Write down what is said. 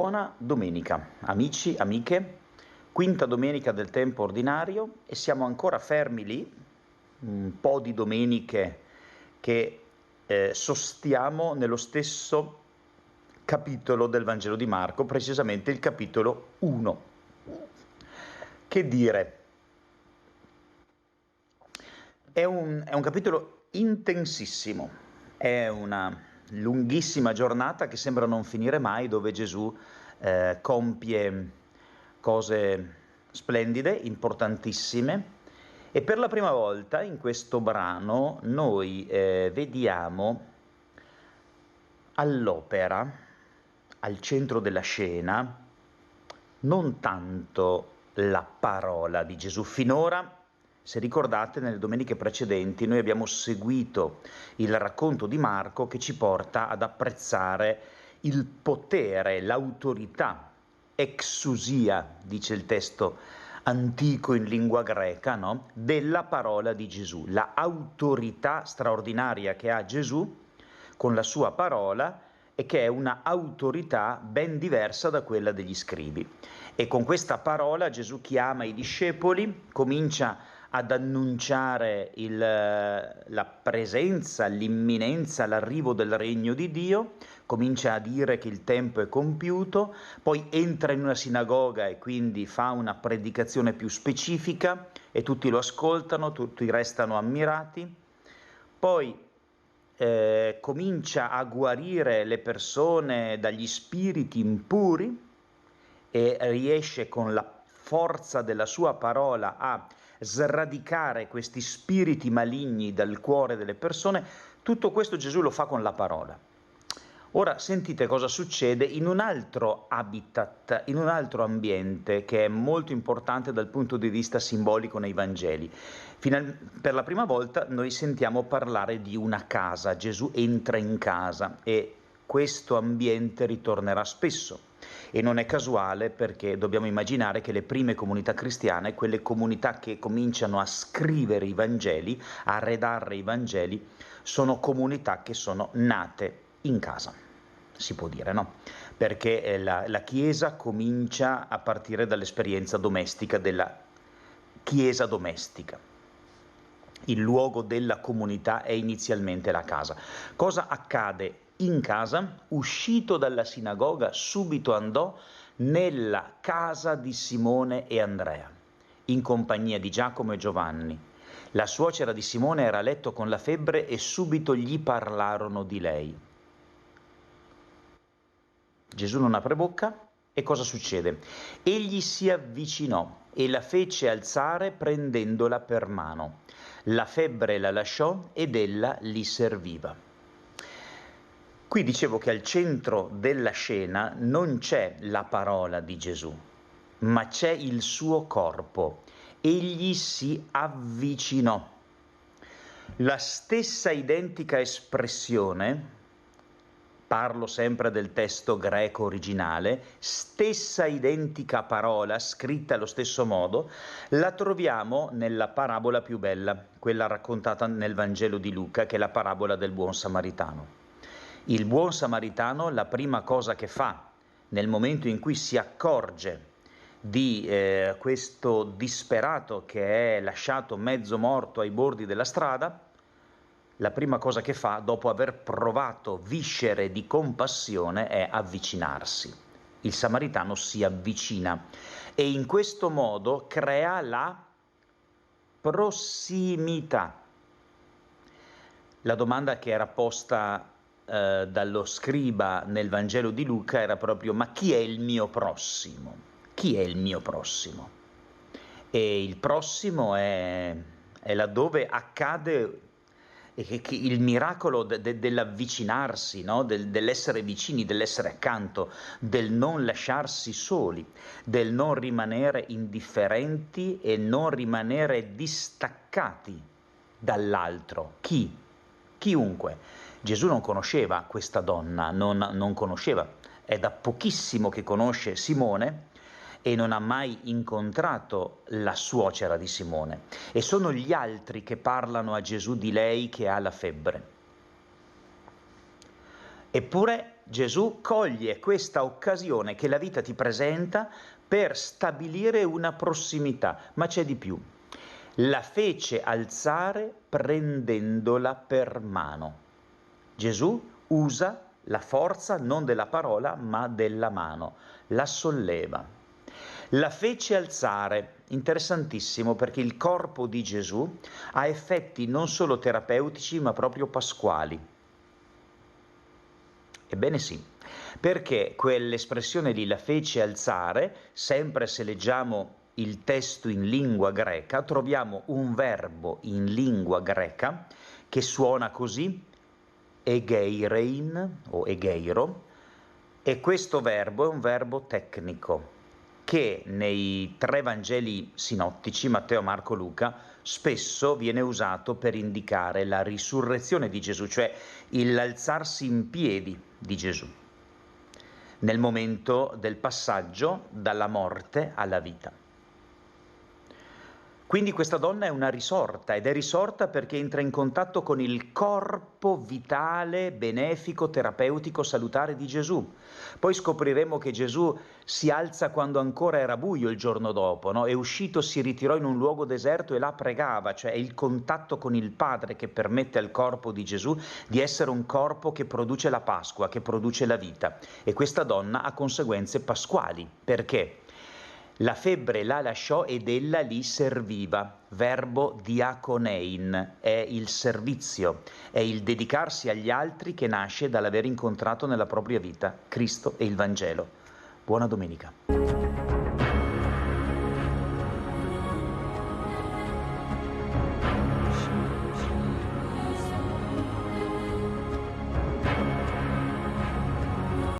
Buona domenica, amici, amiche, quinta domenica del tempo ordinario e siamo ancora fermi lì, un po' di domeniche che sostiamo nello stesso capitolo del Vangelo di Marco, precisamente il capitolo 1. Che dire? È un capitolo intensissimo, è una lunghissima giornata che sembra non finire mai, dove Gesù compie cose splendide, importantissime, e per la prima volta in questo brano noi vediamo all'opera, al centro della scena, non tanto la parola di Gesù. Finora, se ricordate, nelle domeniche precedenti noi abbiamo seguito il racconto di Marco che ci porta ad apprezzare il potere, l'autorità, exousia, dice il testo antico in lingua greca, no? Della parola di Gesù, la autorità straordinaria che ha Gesù con la sua parola e che è una autorità ben diversa da quella degli scribi. E con questa parola Gesù chiama i discepoli, comincia ad annunciare la presenza, l'imminenza, l'arrivo del regno di Dio, comincia a dire che il tempo è compiuto, poi entra in una sinagoga e quindi fa una predicazione più specifica e tutti lo ascoltano, tutti restano ammirati, poi comincia a guarire le persone dagli spiriti impuri e riesce con la forza della sua parola a sradicare questi spiriti maligni dal cuore delle persone. Tutto questo Gesù lo fa con la parola. Ora sentite cosa succede in un altro habitat, in un altro ambiente che è molto importante dal punto di vista simbolico nei Vangeli. Per la prima volta noi sentiamo parlare di una casa, Gesù entra in casa e questo ambiente ritornerà spesso. E non è casuale, perché dobbiamo immaginare che le prime comunità cristiane, quelle comunità che cominciano a scrivere i Vangeli, a redarre i Vangeli, sono comunità che sono nate in casa, si può dire, no? Perché la Chiesa comincia a partire dall'esperienza domestica della Chiesa domestica. Il luogo della comunità è inizialmente la casa. Cosa accade in casa? Uscito dalla sinagoga, subito andò nella casa di Simone e Andrea, in compagnia di Giacomo e Giovanni. La suocera di Simone era a letto con la febbre e subito gli parlarono di lei. Gesù non apre bocca e cosa succede? Egli si avvicinò e la fece alzare prendendola per mano. La febbre la lasciò ed ella li serviva. Qui dicevo che al centro della scena non c'è la parola di Gesù, ma c'è il suo corpo. Egli si avvicinò. La stessa identica espressione, parlo sempre del testo greco originale, stessa identica parola scritta allo stesso modo, la troviamo nella parabola più bella, quella raccontata nel Vangelo di Luca, che è la parabola del buon samaritano. Il buon samaritano, la prima cosa che fa nel momento in cui si accorge di questo disperato che è lasciato mezzo morto ai bordi della strada, la prima cosa che fa, dopo aver provato viscere di compassione, è avvicinarsi. Il samaritano si avvicina e in questo modo crea la prossimità. La domanda che era posta dallo scriba nel Vangelo di Luca era proprio: ma chi è il mio prossimo? Chi è il mio prossimo? E il prossimo è laddove accade il miracolo dell'avvicinarsi, no? Dell'essere vicini, dell'essere accanto, del non lasciarsi soli, del non rimanere indifferenti e non rimanere distaccati dall'altro. Chi? Chiunque. Gesù non conosceva questa donna, non conosceva, è da pochissimo che conosce Simone e non ha mai incontrato la suocera di Simone. E sono gli altri che parlano a Gesù di lei che ha la febbre. Eppure Gesù coglie questa occasione che la vita ti presenta per stabilire una prossimità, ma c'è di più. La fece alzare prendendola per mano. Gesù usa la forza non della parola, ma della mano, la solleva. La fece alzare, interessantissimo perché il corpo di Gesù ha effetti non solo terapeutici, ma proprio pasquali. Ebbene sì, perché quell'espressione lì, la fece alzare, sempre se leggiamo il testo in lingua greca, troviamo un verbo in lingua greca che suona così, egeirein o egeiro, e questo verbo è un verbo tecnico che nei tre Vangeli sinottici, Matteo, Marco, Luca, spesso viene usato per indicare la risurrezione di Gesù, cioè l'alzarsi in piedi di Gesù, nel momento del passaggio dalla morte alla vita. Quindi questa donna è una risorta, ed è risorta perché entra in contatto con il corpo vitale, benefico, terapeutico, salutare di Gesù. Poi scopriremo che Gesù si alza quando ancora era buio il giorno dopo, no? È uscito, si ritirò in un luogo deserto e là pregava, cioè è il contatto con il Padre che permette al corpo di Gesù di essere un corpo che produce la Pasqua, che produce la vita. E questa donna ha conseguenze pasquali. Perché? La febbre la lasciò ed ella li serviva. Verbo diaconein, è il servizio, è il dedicarsi agli altri che nasce dall'aver incontrato nella propria vita Cristo e il Vangelo. Buona domenica.